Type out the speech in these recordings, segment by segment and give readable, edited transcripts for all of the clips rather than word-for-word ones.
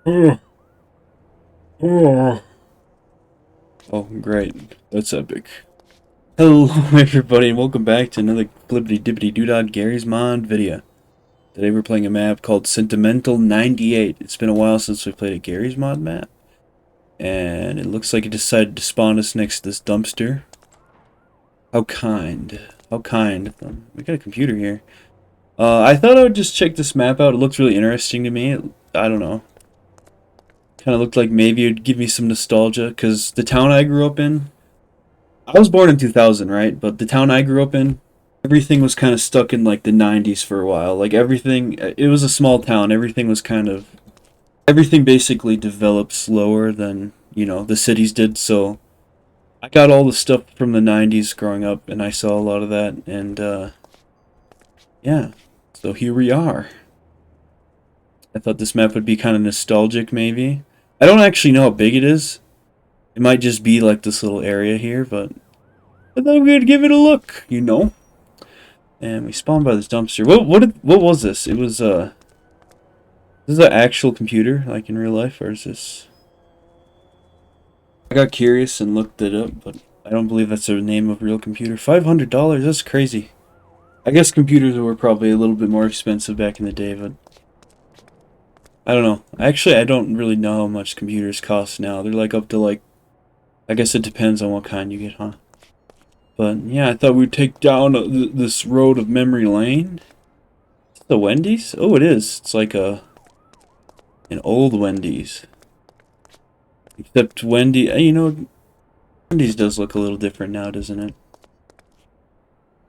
Oh, oh. Oh, great. That's epic. Hello, everybody, and welcome back to another flippity dippity doodad Gary's Mod video. Today we're playing a map called Sentimental 98. It's been a while since we played a Gary's Mod map, and it looks like it decided to spawn us next to this dumpster. How kind. How kind of them. We got a computer here. I thought I would just check this map out. It looks really interesting to me. I don't know. Kind of looked like maybe it'd give me some nostalgia, because the town I grew up in, I was born in 2000, right? But the town I grew up in, everything was kind of stuck in like the 90s for a while. Like everything, it was a small town. Everything basically developed slower than, the cities did. So I got all the stuff from the 90s growing up, and I saw a lot of that. And yeah, so here we are. I thought this map would be kind of nostalgic, maybe. I don't actually know how big it is. It might just be like this little area here, but I thought we'd give it a look. And we spawned by this dumpster. What was this? It was this is an actual computer, like in real life, or is this? I got curious and looked it up, but I don't believe that's the name of a real computer. $500? That's crazy. I guess computers were probably a little bit more expensive back in the day, but I don't know. Actually, I don't really know how much computers cost now. They're like up to like, I guess it depends on what kind you get, huh? But yeah, I thought we'd take down this road of memory lane. Is it the Wendy's? Oh, it is. It's like an old Wendy's. Except Wendy's does look a little different now, doesn't it?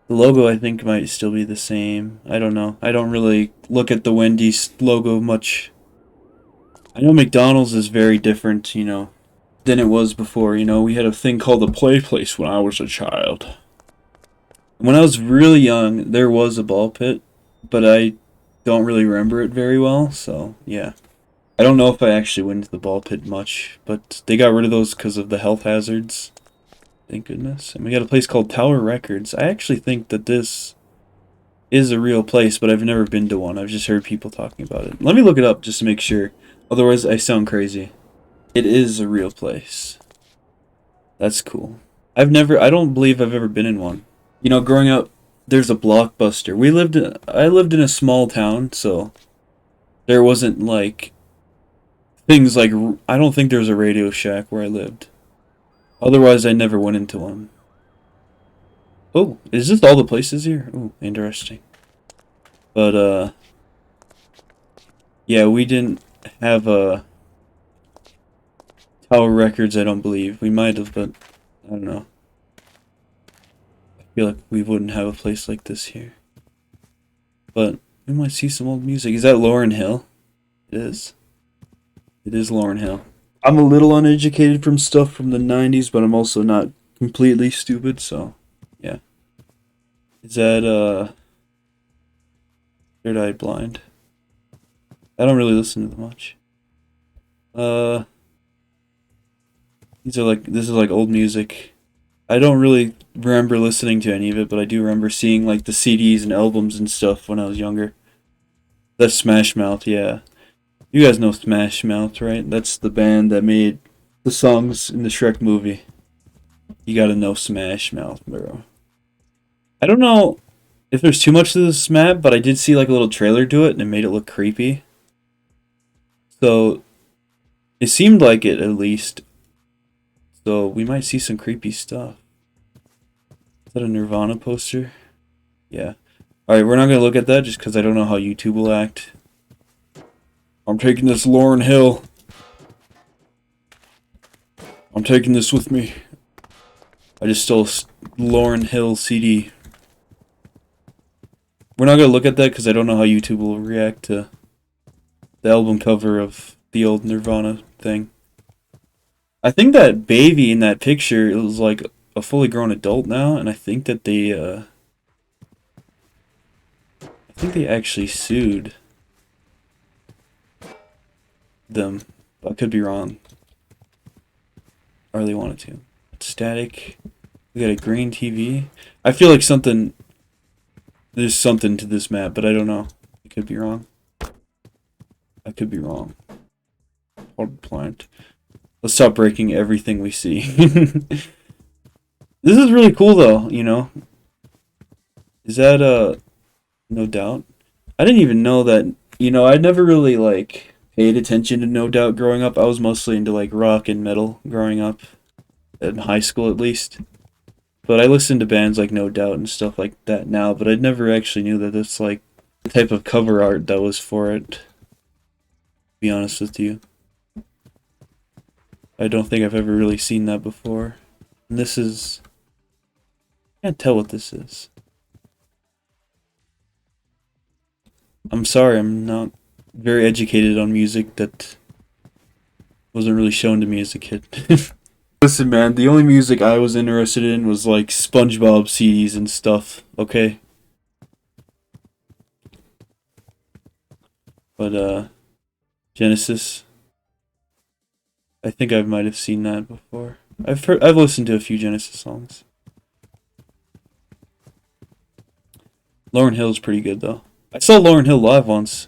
The logo, I think, might still be the same. I don't know. I don't really look at the Wendy's logo much. I know McDonald's is very different, than it was before. We had a thing called the Play Place when I was a child. When I was really young, there was a ball pit, but I don't really remember it very well, so yeah. I don't know if I actually went to the ball pit much, but they got rid of those because of the health hazards. Thank goodness. And we got a place called Tower Records. I actually think that this is a real place, but I've never been to one. I've just heard people talking about it. Let me look it up just to make sure. Otherwise, I sound crazy. It is a real place. That's cool. I don't believe I've ever been in one. Growing up, there's a Blockbuster. I lived in a small town, so there wasn't like things like, I don't think there was a Radio Shack where I lived. Otherwise, I never went into one. Oh, is this all the places here? Oh, interesting. But, yeah, we didn't have a Tower Records, I don't believe. We might have, but I don't know. I feel like we wouldn't have a place like this here. But we might see some old music. Is that Lauryn Hill? It is. It is Lauryn Hill. I'm a little uneducated from stuff from the 90s, but I'm also not completely stupid, so yeah. Is that Third Eye Blind? I don't really listen to them much. This is like old music. I don't really remember listening to any of it, but I do remember seeing like the CDs and albums and stuff when I was younger. That's Smash Mouth, yeah. You guys know Smash Mouth, right? That's the band that made the songs in the Shrek movie. You gotta know Smash Mouth, bro. I don't know if there's too much to this map, but I did see like a little trailer to it and it made it look creepy. So it seemed like it at least. So we might see some creepy stuff. Is that a Nirvana poster? Yeah. Alright, we're not gonna look at that just because I don't know how YouTube will act. I'm taking this Lauryn Hill. I'm taking this with me. I just stole a Lauryn Hill CD. We're not gonna look at that because I don't know how YouTube will react to the album cover of the old Nirvana thing. I think that baby in that picture is like a fully grown adult now, and I think that they actually sued them. I could be wrong. I really wanted to. Static. We got a green TV. I feel like there's something to this map, but I don't know. I could be wrong. I could be wrong. Hard plant. Let's stop breaking everything we see. This is really cool though, you know. Is that No Doubt? I didn't even know that, you know, I never really like paid attention to No Doubt growing up. I was mostly into like rock and metal growing up, in high school at least. But I listened to bands like No Doubt and stuff like that now, but I never actually knew that that's like the type of cover art that was for it, to be honest with you. I don't think I've ever really seen that before. And this is... I can't tell what this is. I'm sorry, I'm not very educated on music that wasn't really shown to me as a kid. Listen, man, the only music I was interested in was like SpongeBob CDs and stuff, okay? But, Genesis, I think I might have seen that before. I've listened to a few Genesis songs. Lauryn Hill's pretty good, though. I saw Lauryn Hill live once.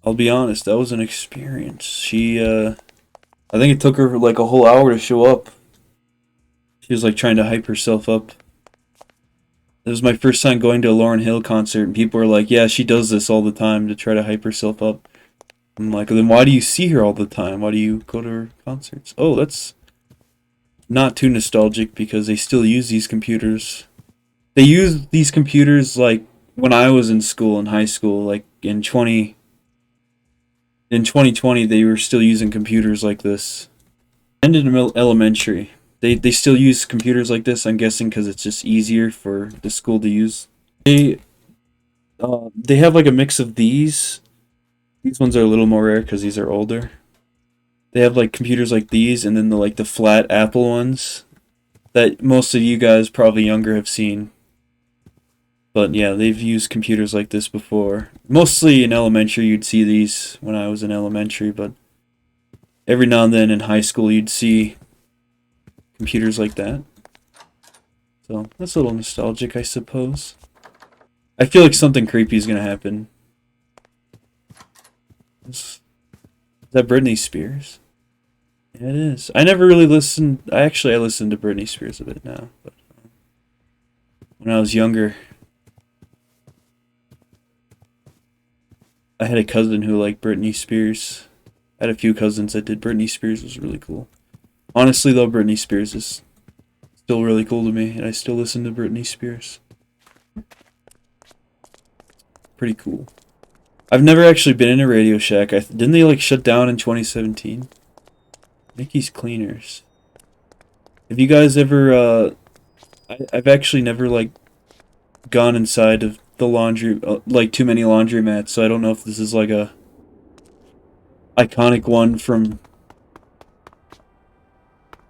I'll be honest, that was an experience. I think it took her like a whole hour to show up. She was like trying to hype herself up. It was my first time going to a Lauryn Hill concert, and people were like, yeah, she does this all the time to try to hype herself up. I'm like, then why do you see her all the time? Why do you go to her concerts? Oh, that's not too nostalgic because they still use these computers. They use these computers like when I was in school, in high school, like in 2020, they were still using computers like this. And in elementary, they still use computers like this. I'm guessing because it's just easier for the school to use. They have like a mix of these. These ones are a little more rare because these are older. They have like computers like these, and then the flat Apple ones that most of you guys probably younger have seen. But yeah, they've used computers like this before. Mostly in elementary, you'd see these when I was in elementary, but every now and then in high school, you'd see computers like that. So that's a little nostalgic, I suppose. I feel like something creepy is gonna happen. Is that Britney Spears? Yeah, it is. I never really listened. I listened to Britney Spears a bit now, but when I was younger, I had a cousin who liked Britney Spears. I had a few cousins that did. Britney Spears was really cool. Honestly, though, Britney Spears is still really cool to me, and I still listen to Britney Spears. Pretty cool. I've never actually been in a Radio Shack. Didn't they like shut down in 2017? Mickey's Cleaners. Have you guys ever? I've actually never like gone inside of the laundry, like too many laundromats, so I don't know if this is like a iconic one from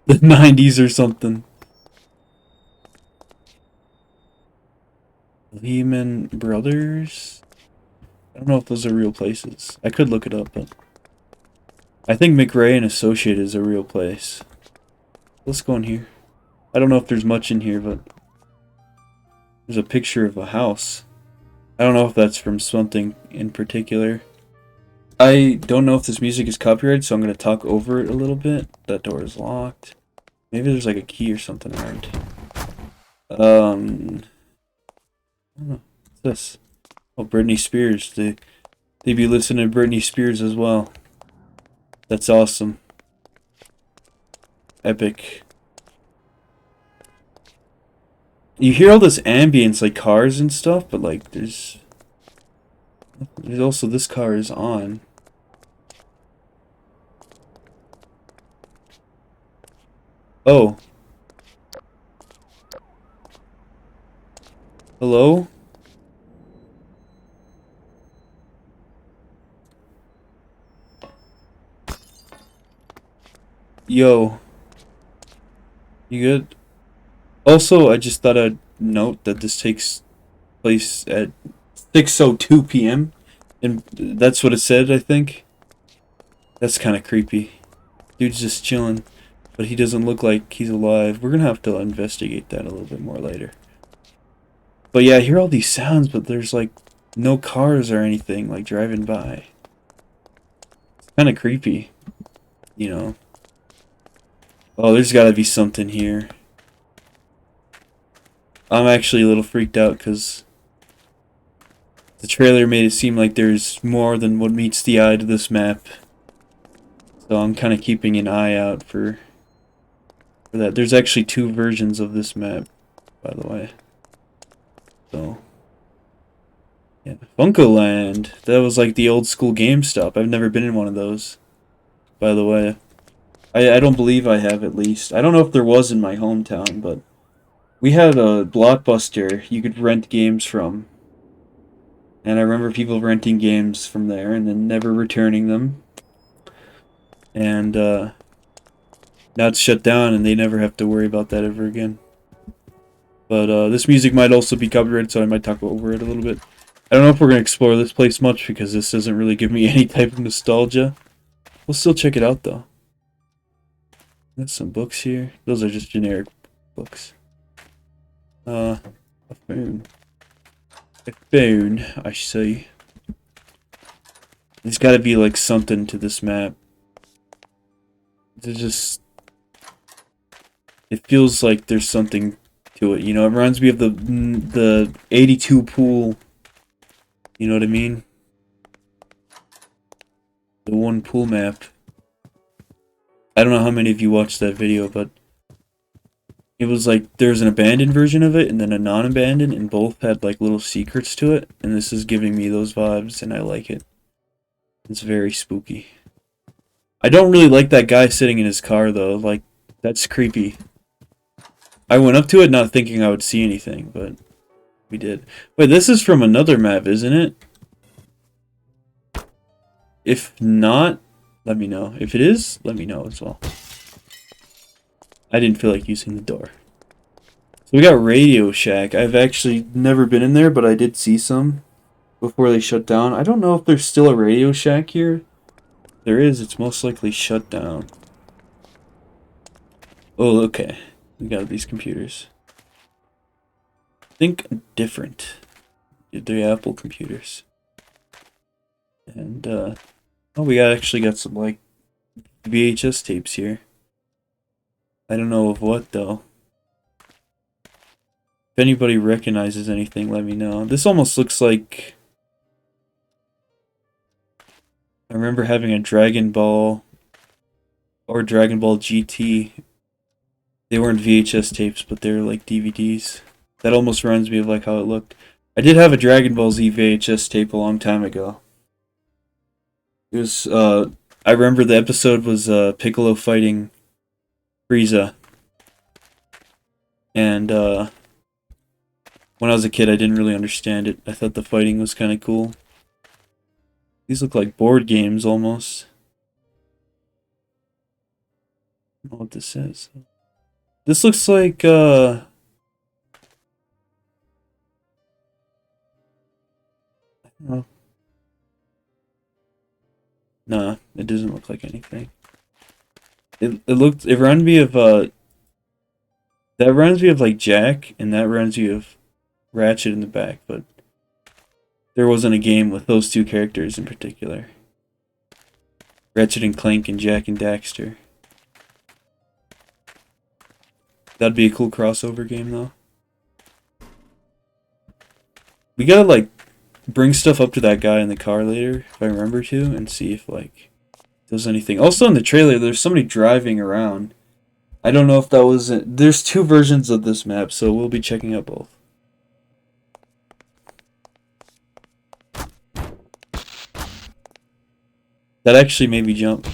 the 90s or something. Lehman Brothers? I don't know if those are real places. I could look it up, but I think McRae and Associate is a real place. Let's go in here. I don't know if there's much in here, but there's a picture of a house. I don't know if that's from something in particular. I don't know if this music is copyrighted, so I'm going to talk over it a little bit. That door is locked. Maybe there's like a key or something around. I don't know. What's this? Oh, Britney Spears. They be listening to Britney Spears as well. That's awesome. Epic. You hear all this ambience, like cars and stuff, but like there's also this car is on. Oh. Hello? Yo. You good? Also, I just thought I'd note that this takes place at 6:02 p.m. and that's what it said, I think. That's kind of creepy. Dude's just chilling, but he doesn't look like he's alive. We're gonna have to investigate that a little bit more later. But yeah, I hear all these sounds, but there's like no cars or anything like driving by. It's kind of creepy. you know. Oh, there's gotta be something here. I'm actually a little freaked out because the trailer made it seem like there's more than what meets the eye to this map. So I'm kind of keeping an eye out for that. There's actually 2 versions of this map, by the way. So, yeah. Funkoland. That was like the old school GameStop. I've never been in one of those, by the way. I don't believe I have, at least. I don't know if there was in my hometown, but we had a Blockbuster you could rent games from. And I remember people renting games from there and then never returning them. And now it's shut down and they never have to worry about that ever again. But this music might also be copyrighted, so I might talk over it a little bit. I don't know if we're going to explore this place much because this doesn't really give me any type of nostalgia. We'll still check it out though. There's some books here. Those are just generic books. A phone. A phone, I see. There's gotta be like something to this map. It feels like there's something to it, you know. It reminds me of the 82 pool. You know what I mean? The one pool map. I don't know how many of you watched that video, but it was like there's an abandoned version of it and then a non-abandoned, and both had like little secrets to it, and this is giving me those vibes and I like it. It's very spooky. I don't really like that guy sitting in his car though, like that's creepy. I went up to it not thinking I would see anything, but we did. Wait, this is from another map, isn't it? If not, let me know. If it is, let me know as well. I didn't feel like using the door. So we got Radio Shack. I've actually never been in there, but I did see some before they shut down. I don't know if there's still a Radio Shack here. If there is, it's most likely shut down. Oh, okay. We got these computers. Think different. They're Apple computers. And, oh, we actually got some, like, VHS tapes here. I don't know of what, though. If anybody recognizes anything, let me know. This almost looks like... I remember having a Dragon Ball or Dragon Ball GT. They weren't VHS tapes, but they were like DVDs. That almost reminds me of like how it looked. I did have a Dragon Ball Z VHS tape a long time ago. It was, I remember the episode was Piccolo fighting Frieza. And when I was a kid, I didn't really understand it. I thought the fighting was kind of cool. These look like board games almost. I don't know what this is. This looks like I don't know. Nah, it doesn't look like anything. It reminds me of that reminds me of like Jack, and that reminds me of Ratchet in the back, but there wasn't a game with those 2 characters in particular. Ratchet and Clank and Jack and Daxter. That'd be a cool crossover game though. We gotta like bring stuff up to that guy in the car later, if I remember to, and see if like there's anything. Also in the trailer, there's somebody driving around. I don't know if that was it. There's 2 versions of this map, so we'll be checking out both. That actually made me jump.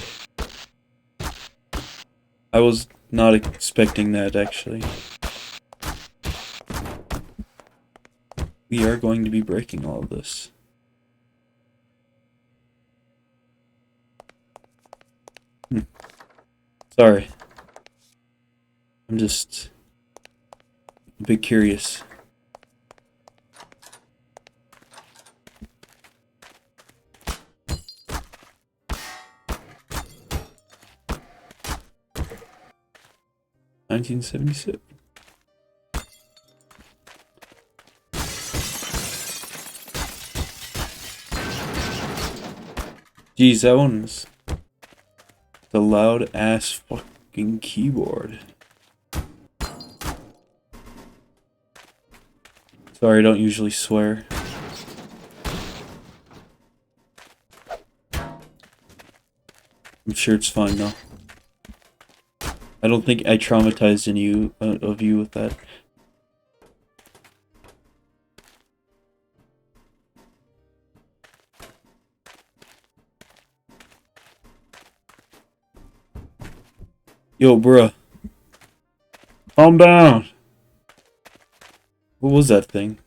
I was not expecting that, actually. We are going to be breaking all of this. Sorry. I'm just a bit curious. $1977. Geez, that one's The loud ass fucking keyboard. Sorry, I don't usually swear. I'm sure it's fine though. I don't think I traumatized any of you with that. Yo, bruh. Calm down. What was that thing?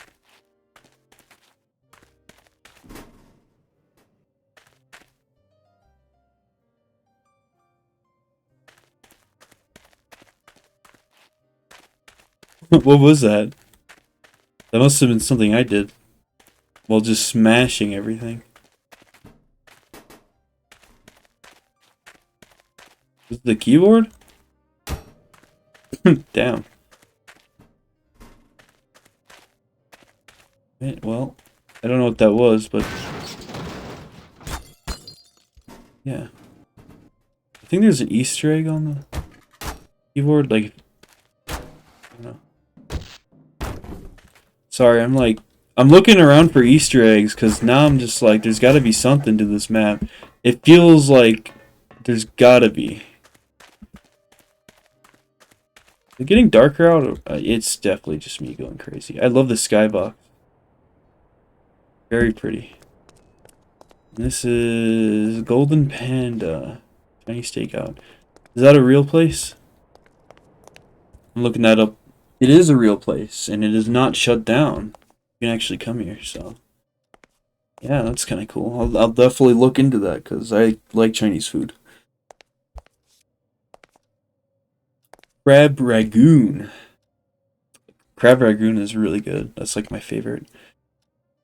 What was that? That must have been something I did. While just smashing everything. Is it the keyboard? Damn. Well, I don't know what that was, but... yeah. I think there's an Easter egg on the keyboard, like... I don't know. Sorry, I'm looking around for Easter eggs, because now I'm just like, there's gotta be something to this map. It feels like there's gotta be. Is it getting darker out? It's definitely just me going crazy. I love the skybox. Very pretty. This is Golden Panda. Chinese Stakeout. Is that a real place? I'm looking that up. It is a real place, and it is not shut down. You can actually come here, so... yeah, that's kind of cool. I'll definitely look into that, because I like Chinese food. Crab Ragoon. Crab Ragoon is really good. That's like my favorite.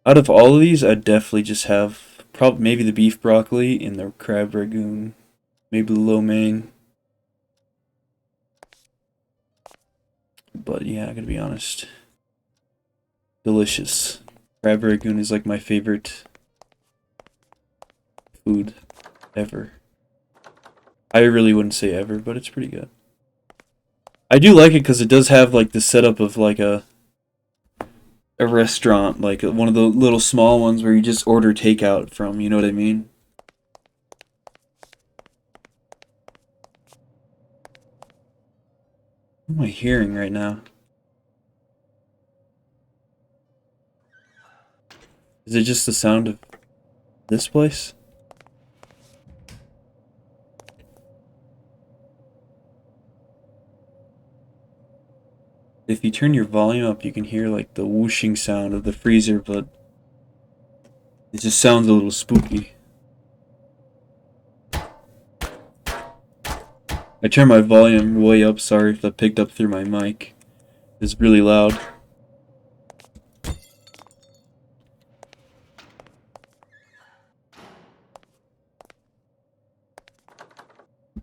Out of all of these, I'd definitely just have probably maybe the beef broccoli and the crab ragoon, maybe the lo mein. But yeah, I gotta be honest, delicious. Crab ragoon is like my favorite food ever. I really wouldn't say ever, but it's pretty good. I do like it because it does have like the setup of like a restaurant, like one of the little small ones where you just order takeout from, you know what I mean? What am I hearing right now? Is it just the sound of this place? If you turn your volume up, you can hear like the whooshing sound of the freezer, but it just sounds a little spooky. I turned my volume way up, sorry if that picked up through my mic. It's really loud.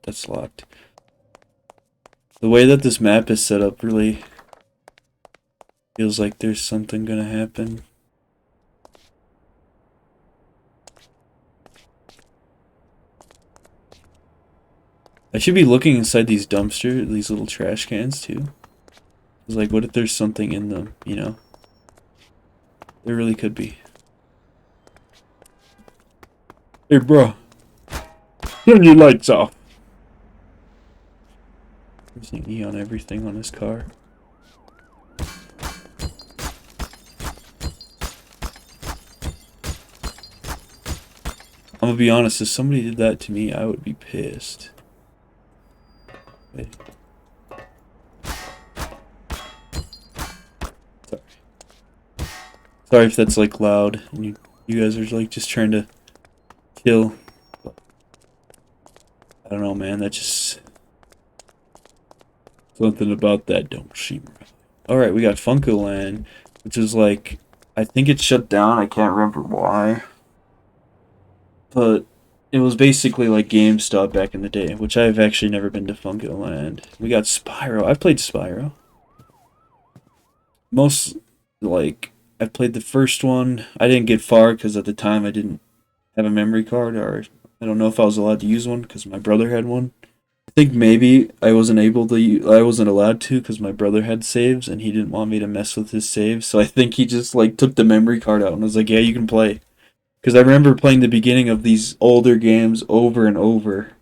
That's locked. The way that this map is set up really feels like there's something gonna happen. I should be looking inside these these little trash cans too. It's like, what if there's something in them, you know? There really could be. Hey bro, turn your lights off. There's an E on everything on this car. I'm gonna be honest, if somebody did that to me, I would be pissed. Wait. Sorry if that's like loud and you guys are like just trying to kill. I don't know, man, that just... something about that don't seem right. Alright, we got Funkoland, which is like... I think it's shut down, I can't remember why. But it was basically like GameStop back in the day, which I've actually never been to Funkoland. We got Spyro. I've played Spyro. I've played the first one. I didn't get far because at the time I didn't have a memory card, or I don't know if I was allowed to use one because my brother had one. I think maybe I wasn't able to. I wasn't allowed to because my brother had saves and he didn't want me to mess with his saves. So I think he just like took the memory card out and was like, "Yeah, you can play." Because I remember playing the beginning of these older games over and over,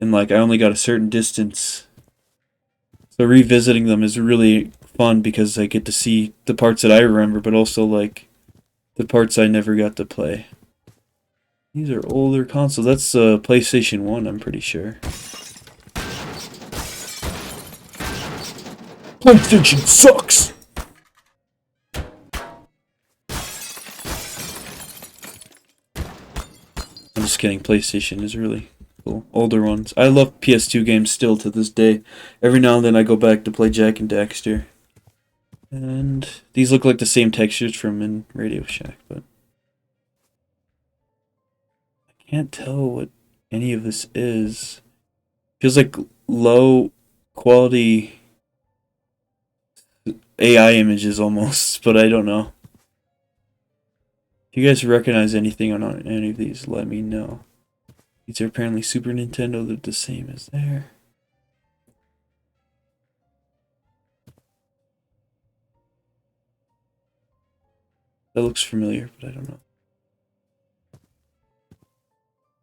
and like I only got a certain distance. So revisiting them is really fun because I get to see the parts that I remember, but also like the parts I never got to play. These are older consoles. That's PlayStation 1, I'm pretty sure. PlayStation sucks! I'm just kidding. PlayStation is really cool. Older ones. I love PS2 games still to this day. Every now and then I go back to play Jak and Daxter. And these look like the same textures from in Radio Shack, but I can't tell what any of this is. Feels like low quality AI images almost, but I don't know. If you guys recognize anything on any of these, let me know. These are apparently Super Nintendo, they're the same as there. That looks familiar, but I don't know.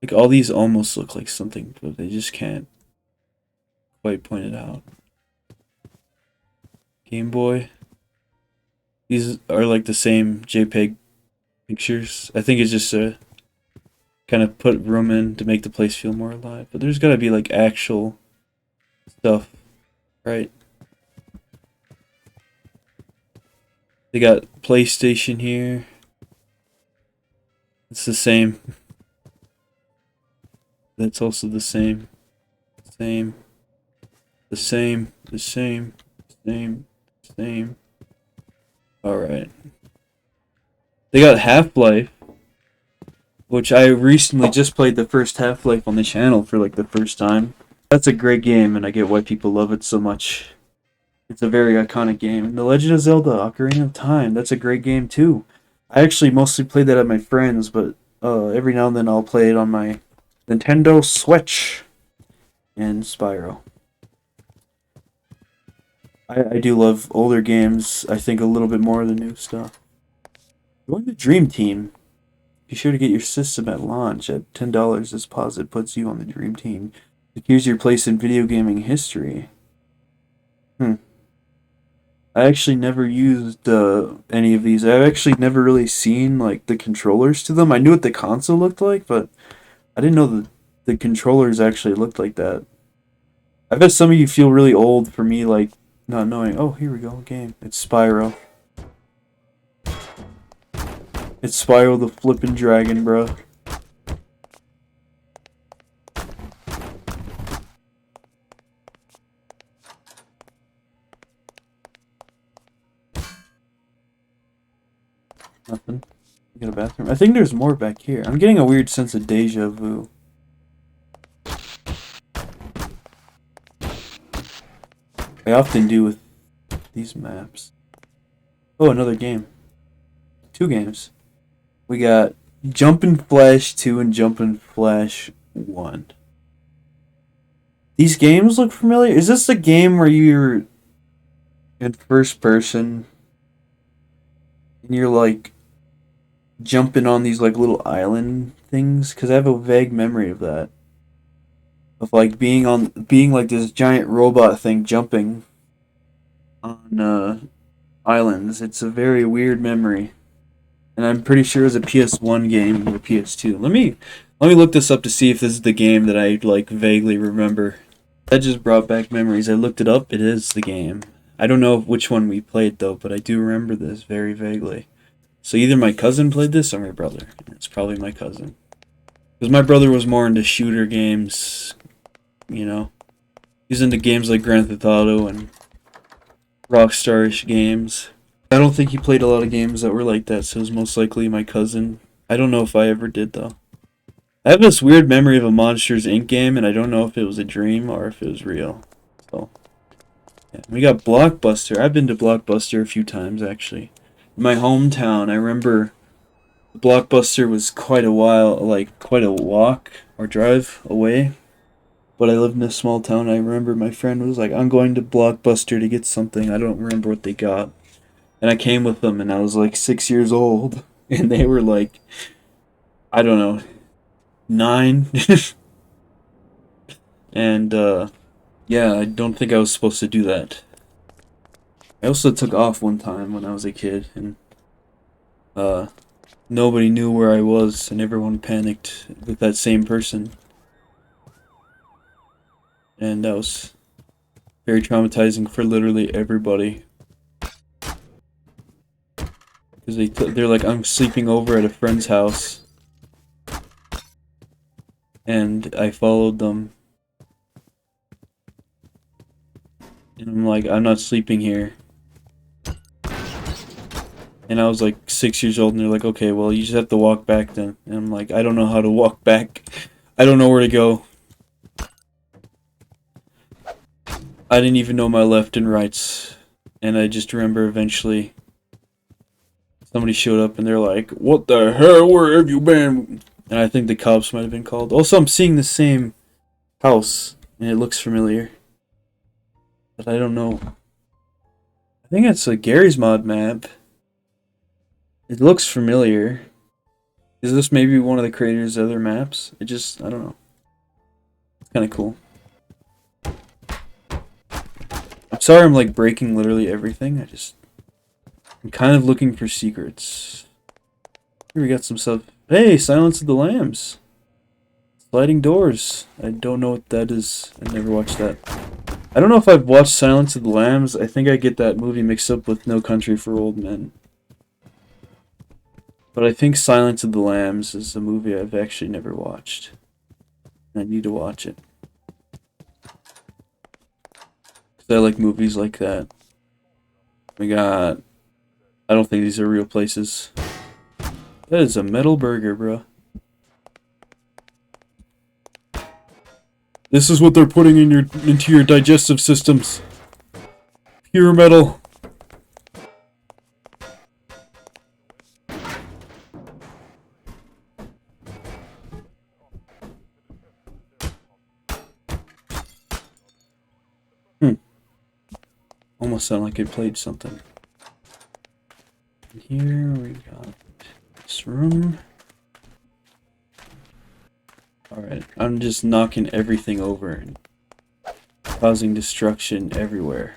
Like all these almost look like something, but they just can't quite point it out. Game Boy. These are like the same JPEG pictures. I think it's just to kind of put room in to make the place feel more alive. But there's gotta be like actual stuff, right? They got PlayStation here. It's the same. That's also the same. Same. The same. The same. Same. Same. Alright. They got Half-Life, which I recently just played the first Half-Life on the channel for like the first time. That's a great game, and I get why people love it so much. It's a very iconic game. And The Legend of Zelda: Ocarina of Time, that's a great game too. I actually mostly played that at my friends, but every now and then I'll play it on my Nintendo Switch and Spyro. I do love older games, I think a little bit more of the new stuff. Join the Dream Team. Be sure to get your system at launch. At $10 this deposit puts you on the Dream Team. Secures your place in video gaming history. I actually never used any of these. I've actually never really seen like the controllers to them. I knew what the console looked like, but I didn't know the controllers actually looked like that. I bet some of you feel really old for me like not knowing. Oh, here we go, game. It's Spyro. It's Spyro the flippin' dragon, bro. Nothing. You got a bathroom? I think there's more back here. I'm getting a weird sense of deja vu. I often do with these maps. Oh, another game. 2 games. We got Jumpin' Flash 2 and Jumpin' Flash 1. These games look familiar. Is this the game where you're in first person and you're like jumping on these like little island things? Because I have a vague memory of that. Of like being like this giant robot thing jumping on islands. It's a very weird memory. And I'm pretty sure it was a PS1 game or PS2. Let me look this up to see if this is the game that I like vaguely remember. That just brought back memories. I looked it up. It is the game. I don't know which one we played though, but I do remember this very vaguely. So either my cousin played this or my brother. It's probably my cousin. Because my brother was more into shooter games, you know. He's into games like Grand Theft Auto and Rockstar-ish games. I don't think he played a lot of games that were like that, so it was most likely my cousin. I don't know if I ever did, though. I have this weird memory of a Monsters, Inc. game, and I don't know if it was a dream or if it was real. So, yeah. We got Blockbuster. I've been to Blockbuster a few times, actually. In my hometown, I remember Blockbuster was quite a while, like quite a walk or drive away. But I lived in a small town. I remember my friend was like, "I'm going to Blockbuster to get something." I don't remember what they got, and I came with them, and I was like 6 years old, and they were like, I don't know, 9, and yeah, I don't think I was supposed to do that. I also took off one time when I was a kid, and uh, nobody knew where I was, and everyone panicked with that same person, and that was very traumatizing for literally everybody. Because they're like, I'm sleeping over at a friend's house, and I followed them, and I'm like, I'm not sleeping here. And I was like 6 years old, and they're like, okay, well, you just have to walk back then. And I'm like, I don't know how to walk back. I don't know where to go. I didn't even know my left and rights. And I just remember eventually somebody showed up, and they're like, what the hell, where have you been? And I think the cops might have been called. Also, I'm seeing the same house, and it looks familiar. But I don't know. I think it's a Gary's Mod map. It looks familiar. Is this maybe one of the creators' other maps? I don't know. It's kind of cool. I'm sorry I'm like breaking literally everything. I'm kind of looking for secrets. Here we got some stuff. Hey, Silence of the Lambs. Sliding doors. I don't know what that is. I never watched that. I don't know if I've watched Silence of the Lambs. I think I get that movie mixed up with No Country for Old Men. But I think Silence of the Lambs is a movie I've actually never watched. I need to watch it. Because I like movies like that. We got... I don't think these are real places. That is a metal burger, bro. This is what they're putting into your digestive systems. Pure metal. Almost sound like it played something. Here we got this room. Alright, I'm just knocking everything over and causing destruction everywhere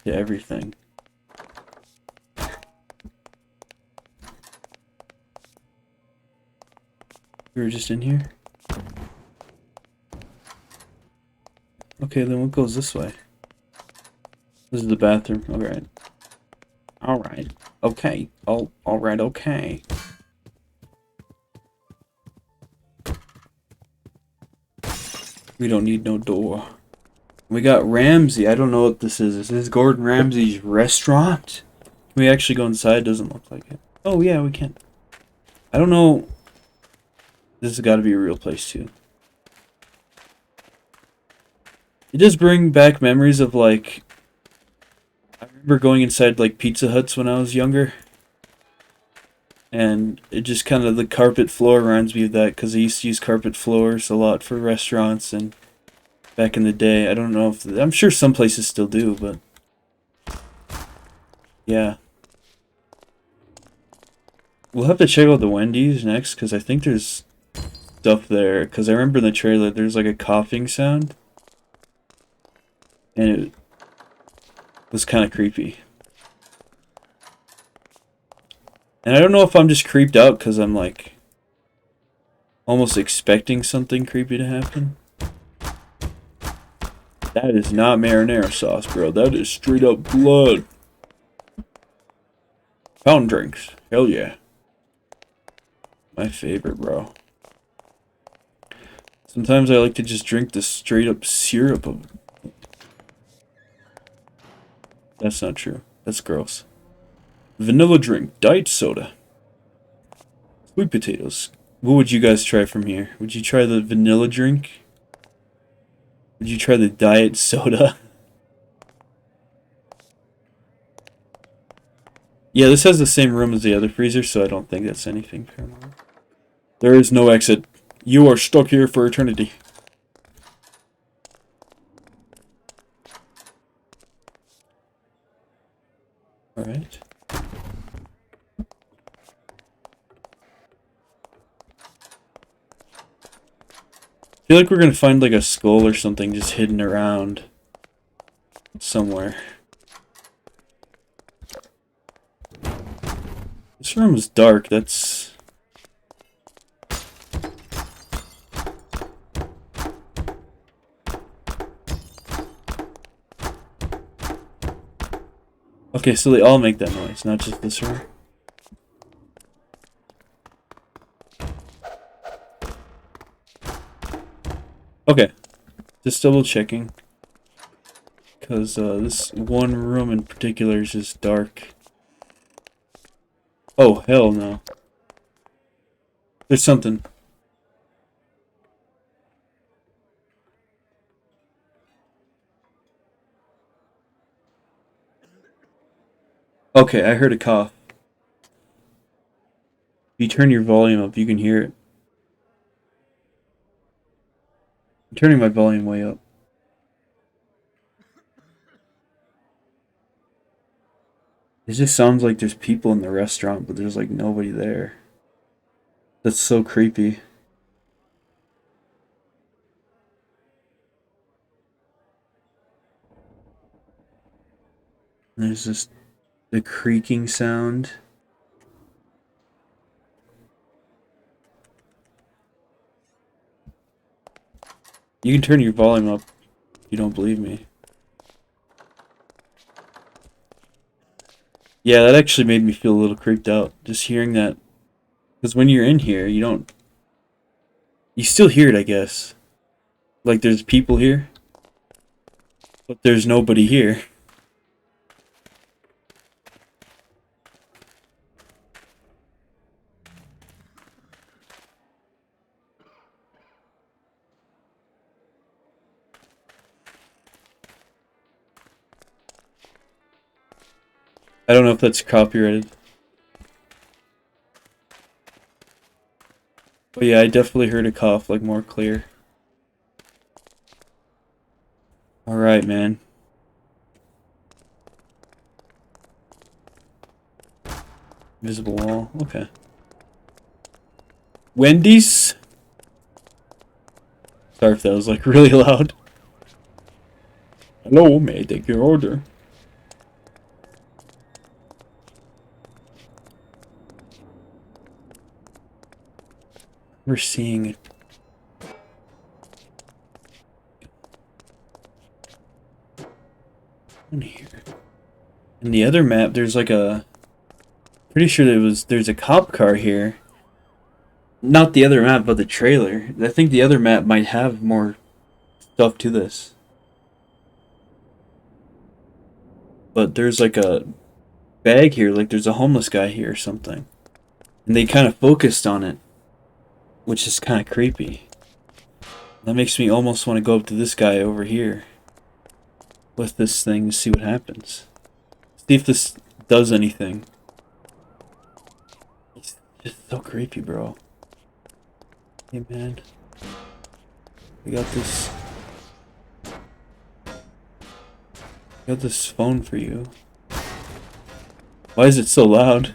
to everything. We were just in here? Okay, then what goes this way? This is the bathroom. Alright. Alright. Okay. Alright, okay. We don't need no door. We got Ramsey. I don't know what this is. Is this Gordon Ramsay's restaurant? Can we actually go inside? Doesn't look like it. Oh, yeah, we can. I don't know. This has got to be a real place, too. It does bring back memories of, like... I remember going inside, like, Pizza Huts when I was younger. And it just kind of... The carpet floor reminds me of that, because I used to use carpet floors a lot for restaurants, and... Back in the day, I don't know if... I'm sure some places still do, but... Yeah. We'll have to check out the Wendy's next, because I think there's stuff there. Because I remember in the trailer, there's like a coughing sound. And it was kind of creepy. And I don't know if I'm just creeped out because I'm like... almost expecting something creepy to happen. That is not marinara sauce, bro. That is straight up blood. Fountain drinks. Hell yeah. My favorite, bro. Sometimes I like to just drink the straight up syrup of it. That's not true. That's gross. Vanilla drink. Diet soda. Sweet potatoes. What would you guys try from here? Would you try the vanilla drink? Would you try the diet soda? Yeah, this has the same room as the other freezer, so I don't think that's anything paranormal. There is no exit. You are stuck here for eternity. Alright. I feel like we're gonna find like a skull or something just hidden around somewhere. This room is dark, that's... Okay, so they all make that noise, not just this room. Okay, just double checking. Because this one room in particular is just dark. Oh, hell no. There's something. Okay, I heard a cough. If you turn your volume up, you can hear it. I'm turning my volume way up. It just sounds like there's people in the restaurant, but there's like nobody there. That's so creepy. There's just the creaking sound. You can turn your volume up if you don't believe me. Yeah, that actually made me feel a little creeped out, just hearing that. Because when you're in here, you don't... You still hear it, I guess. Like there's people here, but there's nobody here. I don't know if that's copyrighted. But yeah, I definitely heard a cough, like more clear. Alright, man. Visible wall, okay. Wendy's? Sorry if that was like really loud. Hello, may I take your order? We're seeing it. In here. In the other map, there's like a... Pretty sure there's a cop car here. Not the other map, but the trailer. I think the other map might have more stuff to this. But there's like a bag here, like there's a homeless guy here or something. And they kind of focused on it, which is kind of creepy. That makes me almost want to go up to this guy over here with this thing to see what happens. See if this does anything. It's just so creepy, bro. Hey, man. We got this... Got this phone for you. Why is it so loud?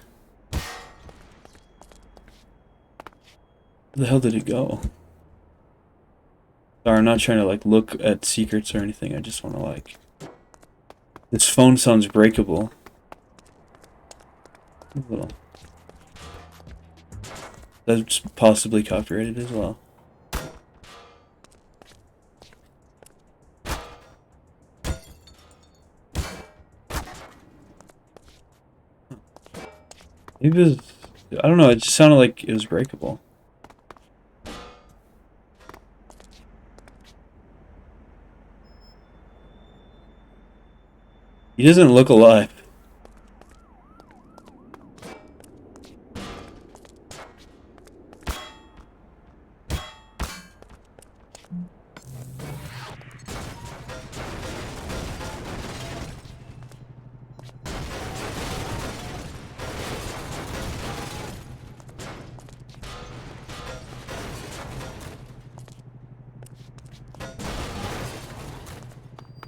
Where the hell did it go? Sorry, I'm not trying to like look at secrets or anything. I just want to like... This phone sounds breakable. A little. That's possibly copyrighted as well. Maybe it was, I don't know, it just sounded like it was breakable. He doesn't look alive.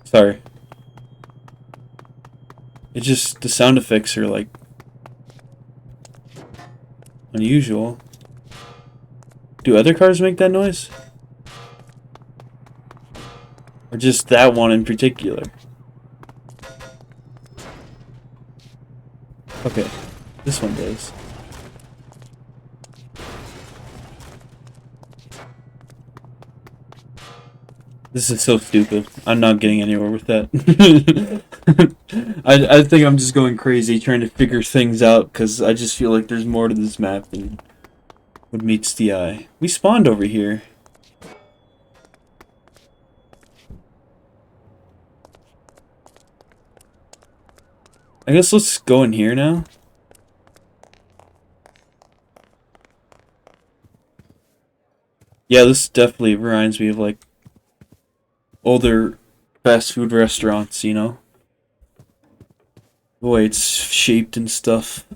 Sorry. It just, the sound effects are like unusual. Do other cars make that noise? Or just that one in particular? Okay, this one does. This is so stupid. I'm not getting anywhere with that. I think I'm just going crazy trying to figure things out because I just feel like there's more to this map than what meets the eye. We spawned over here. I guess let's go in here now. Yeah, this definitely reminds me of like older fast food restaurants, you know? The way it's shaped and stuff.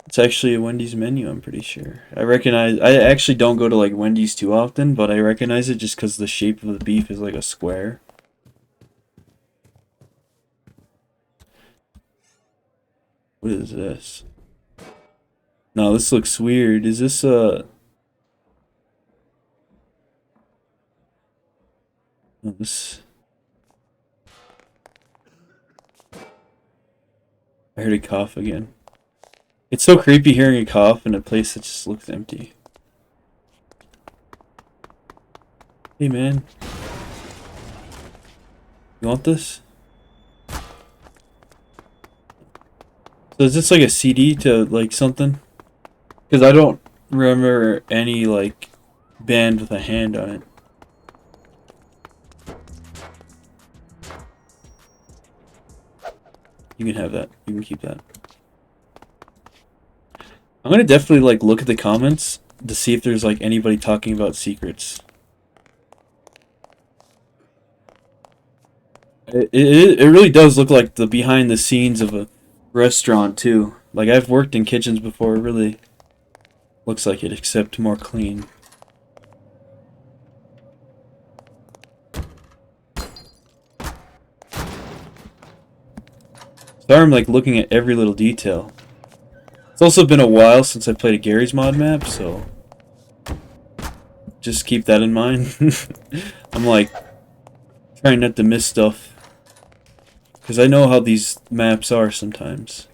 It's actually a Wendy's menu, I'm pretty sure. I actually don't go to like Wendy's too often, but I recognize it just because the shape of the beef is like a square. What is this? No, this looks weird. Is this no, this... I heard a cough again. It's so creepy hearing a cough in a place that just looks empty. Hey man. You want this? So is this like a CD to like something? Because I don't remember any like band with a hand on it. You can have that. You can keep that. I'm gonna definitely like look at the comments to see if there's like anybody talking about secrets. It really does look like the behind the scenes of a restaurant too. Like I've worked in kitchens before. It really looks like it, except more clean. Sorry, I'm like looking at every little detail. It's also been a while since I played a Gary's Mod map, so just keep that in mind. I'm like trying not to miss stuff because I know how these maps are sometimes.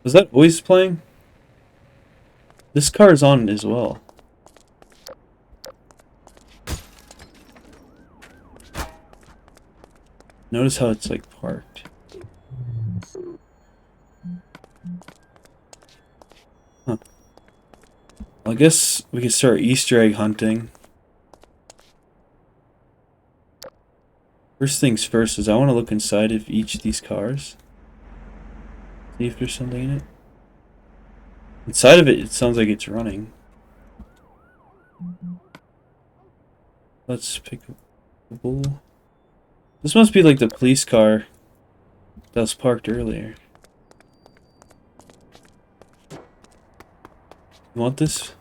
Was that voice playing? This car is on as well. Notice how it's like parked. Huh. I guess we can start Easter egg hunting. First things first is I want to look inside of each of these cars. See if there's something in it. Inside of it, it sounds like it's running. Let's pick up the bull. This must be like the police car that was parked earlier. You want this?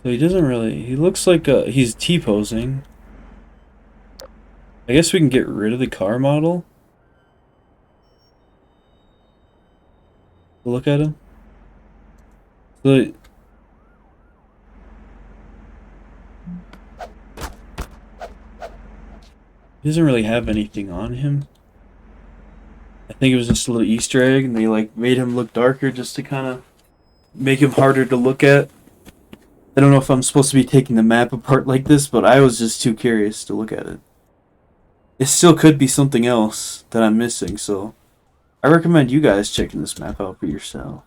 So he doesn't really... He looks like he's T-posing. I guess we can get rid of the car model. Look at him. So he doesn't really have anything on him. I think it was just a little Easter egg, and they like made him look darker just to kind of make him harder to look at. I don't know if I'm supposed to be taking the map apart like this, but I was just too curious to look at it. It still could be something else that I'm missing, so I recommend you guys checking this map out for yourself.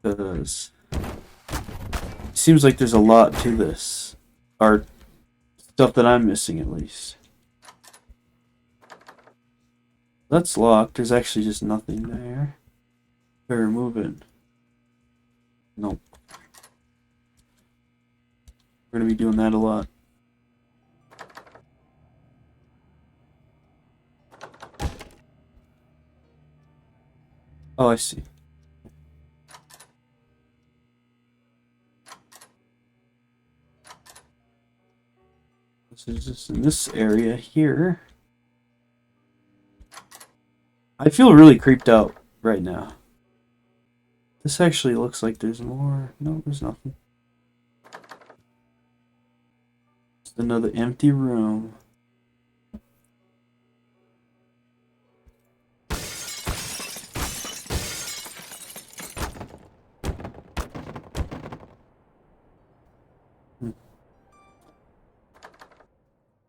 Because it seems like there's a lot to this. Or stuff that I'm missing, at least. That's locked. There's actually just nothing there. Better remove it. Nope. We're gonna be doing that a lot. Oh, I see. This is just in this area here. I feel really creeped out right now. This actually looks like there's more. No, there's nothing. It's another empty room.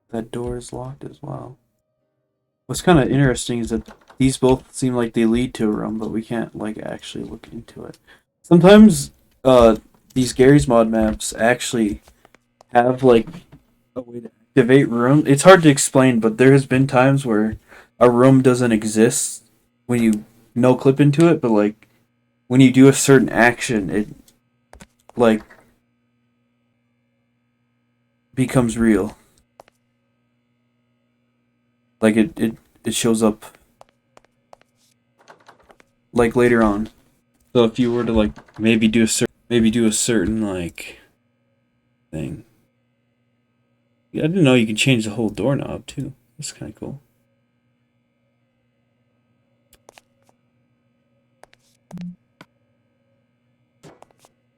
That door is locked as well. What's kind of interesting is that these both seem like they lead to a room, but we can't like actually look into it. Sometimes these Gary's Mod maps actually have like a way to activate room. It's hard to explain, but there has been times where a room doesn't exist when you no clip into it, but like when you do a certain action, it like becomes real. Like it shows up like later on. So if you were to like maybe do a certain like thing. Yeah, I didn't know you could change the whole doorknob too. That's kind of cool.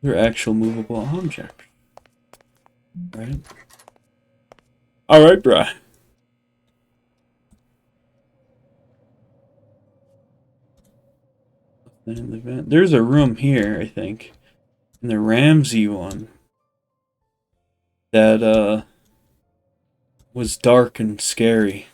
They're actual movable objects. Right? Alright, bruh. There's a room here, I think. In the Ramsey one. That was dark and scary.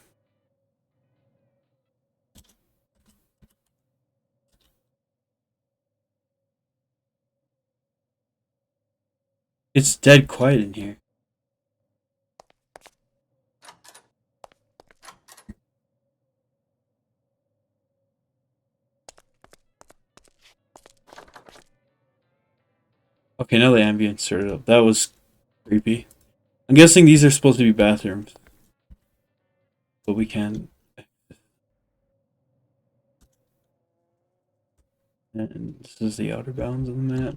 It's dead quiet in here. Okay, now the ambience started up. That was creepy. I'm guessing these are supposed to be bathrooms. But we can't. And this is the outer bounds of the map.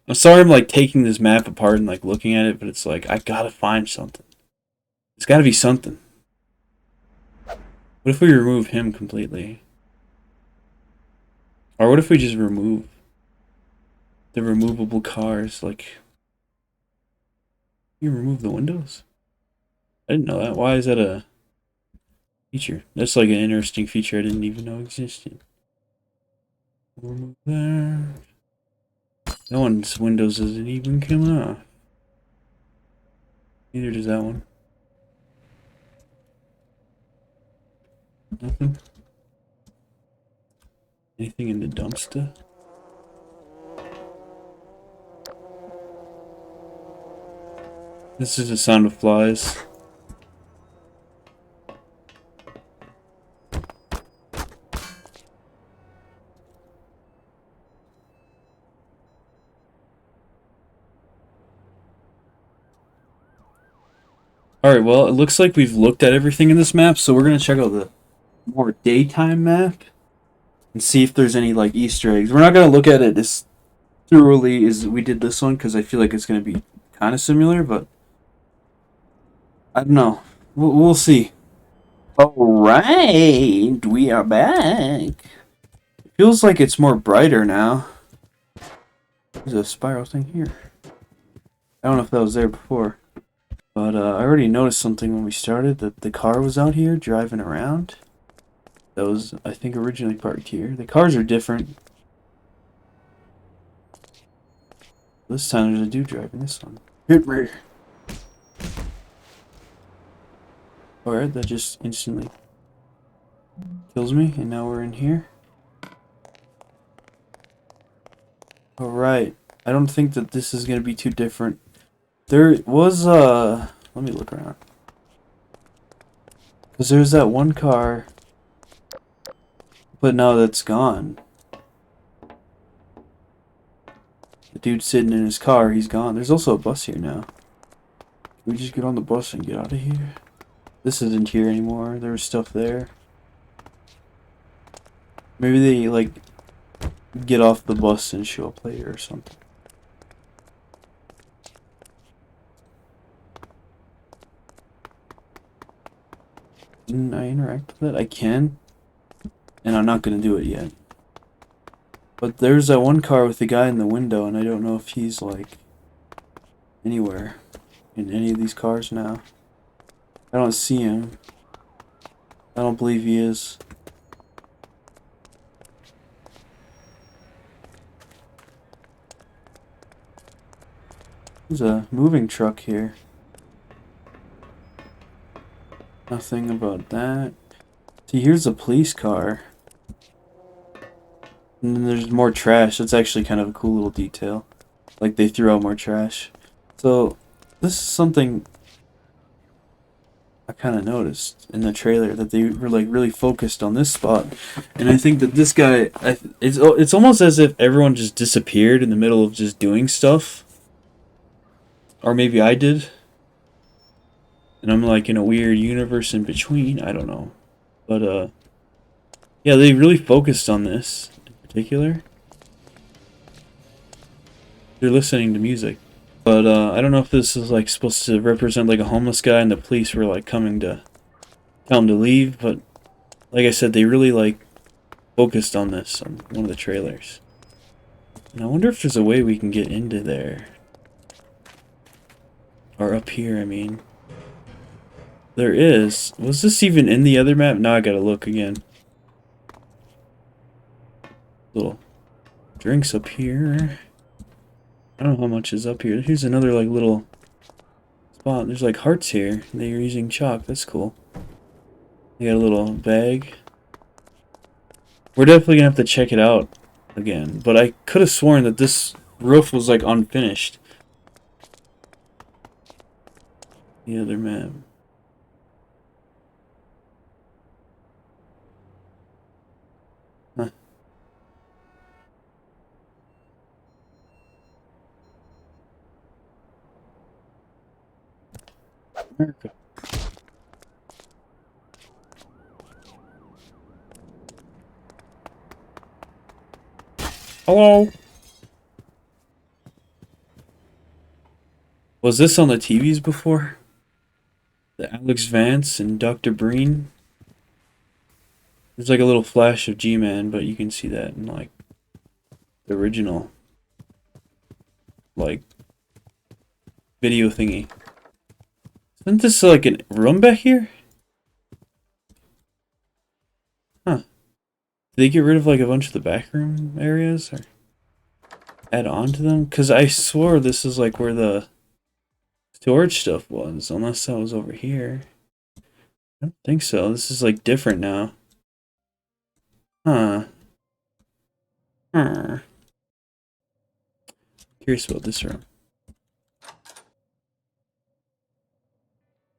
I'm sorry I'm like taking this map apart and like looking at it, but it's like I gotta find something. There's gotta be something. What if we remove him completely? Or what if we just remove the removable cars? Like, you remove the windows? I didn't know that. Why is that a feature? That's like an interesting feature I didn't even know existed. Remove there. That one's windows doesn't even come off. Neither does that one. Nothing. Anything in the dumpster? This is the sound of flies. Alright, well, it looks like we've looked at everything in this map, so we're going to check out the more daytime map and see if there's any, like, Easter eggs. We're not going to look at it as thoroughly as we did this one, because I feel like it's going to be kind of similar, but I don't know. We'll see. Alright, we are back. It feels like it's more brighter now. There's a spiral thing here. I don't know if that was there before. But I already noticed something when we started, that the car was out here driving around. That was, I think, originally parked here. The cars are different. This time there's a dude driving this one. Hit me. Alright, that just instantly kills me, and now we're in here. Alright, I don't think that this is going to be too different. There was, let me look around. Because there's that one car But now that's gone. The dude sitting in his car, he's gone. There's also a bus here now. Can we just get on the bus and get out of here? This isn't here anymore. There was stuff there. Maybe they, like, get off the bus and show up later or something. Didn't I interact with it? I can. And I'm not gonna do it yet. But there's that one car with the guy in the window, and I don't know if he's, like, anywhere in any of these cars now. I don't see him. I don't believe he is. There's a moving truck here. Nothing about that. See, here's a police car. And then there's more trash. That's actually kind of a cool little detail. Like, they threw out more trash. So, this is something I kind of noticed in the trailer, that they were, like, really focused on this spot. And I think that this guy... It's almost as if everyone just disappeared in the middle of just doing stuff. Or maybe I did. And I'm, like, in a weird universe in between. I don't know. But, yeah, they really focused on this in particular. They're listening to music. But, I don't know if this is, like, supposed to represent, like, a homeless guy and the police were, like, coming to tell him to leave. But, like I said, they really, like, focused on this on one of the trailers. And I wonder if there's a way we can get into there. Or up here, I mean. There is. Was this even in the other map? Now I gotta look again. Little drinks up here. I don't know how much is up here. Here's another, like, little spot. There's, like, hearts here. They're using chalk. That's cool. They got a little bag. We're definitely gonna have to check it out again. But I could have sworn that this roof was, like, unfinished. The other map. Huh. America. Hello? Was this on the TVs before? The Alex Vance and Dr. Breen? There's like a little flash of G-Man, but you can see that in, like, the original, like, video thingy. Isn't this like a room back here? Huh. Did they get rid of, like, a bunch of the back room areas? Or add on to them? Because I swore this is, like, where the storage stuff was. Unless that was over here. I don't think so. This is, like, different now. Huh. Huh. Curious about this room.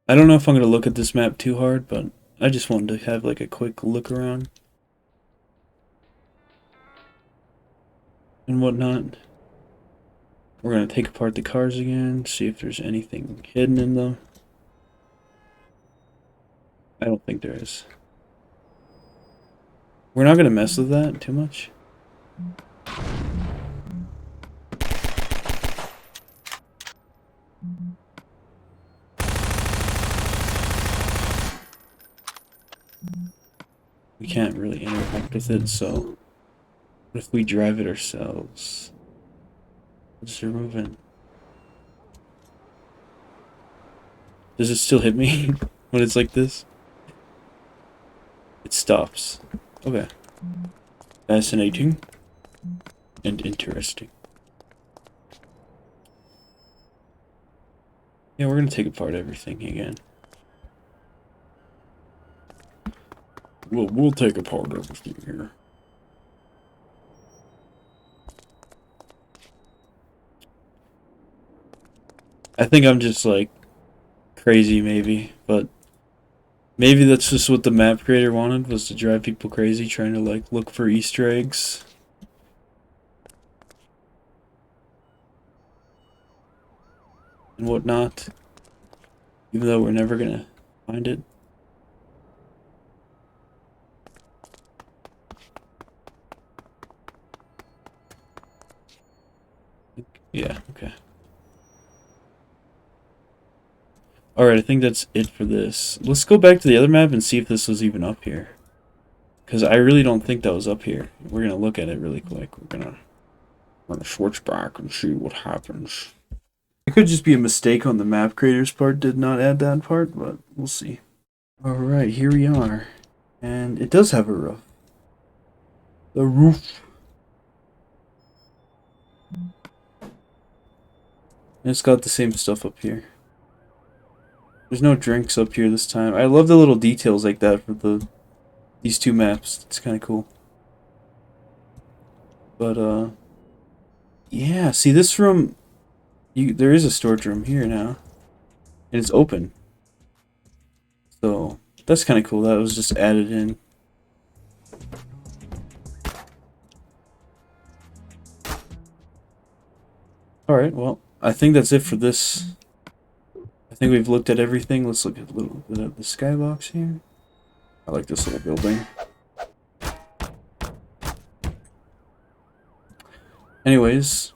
I don't know if I'm going to look at this map too hard, but I just wanted to have, like, a quick look around. And whatnot. We're going to take apart the cars again, see if there's anything hidden in them. I don't think there is. We're not going to mess with that too much. We can't really interact with it, so what if we drive it ourselves? Let's remove it. Does it still hit me when it's like this? It stops. Okay. Fascinating. And interesting. Yeah, we're gonna take apart everything again. We'll take apart everything here. I think I'm just, like, crazy maybe, but Maybe that's just what the map creator wanted, was to drive people crazy trying to like look for Easter eggs. And whatnot. Even though we're never gonna find it. Yeah, okay. Alright, I think that's it for this. Let's go back to the other map and see if this was even up here. Because I really don't think that was up here. We're going to look at it really quick. We're going to switch back and see what happens. It could just be a mistake on the map creator's part, did not add that part, but we'll see. Alright, here we are. And it does have a roof. The roof. And it's got the same stuff up here. There's no drinks up here this time. I love the little details like that for these two maps. It's kind of cool. But, yeah, see this room, there is a storage room here now. And it's open. So, that's kind of cool. That was just added in. Alright, well, I think that's it for this. I think we've looked at everything. Let's look at a little bit of the skybox here. I like this little building. Anyways,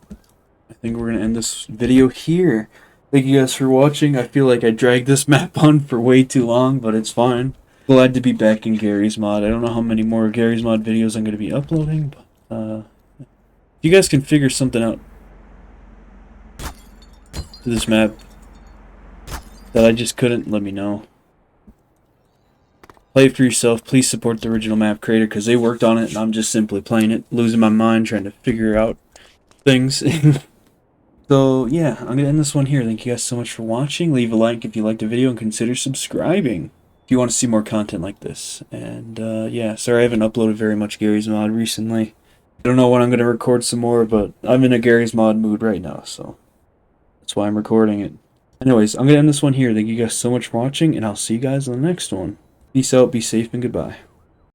I think we're going to end this video here. Thank you guys for watching. I feel like I dragged this map on for way too long, but it's fine. Glad to be back in Gary's Mod. I don't know how many more Gary's Mod videos I'm going to be uploading, but if you guys can figure something out to this map that I just couldn't, let me know. Play it for yourself. Please support the original map creator because they worked on it and I'm just simply playing it, losing my mind trying to figure out things. So yeah, I'm gonna end this one here. Thank you guys so much for watching. Leave a like if you liked the video and consider subscribing if you want to see more content like this. And yeah, sorry I haven't uploaded very much Gary's Mod recently. I don't know when I'm gonna record some more, but I'm in a Gary's Mod mood right now, so that's why I'm recording it. Anyways, I'm gonna end this one here. Thank you guys so much for watching, and I'll see you guys on the next one. Peace out, be safe, and goodbye.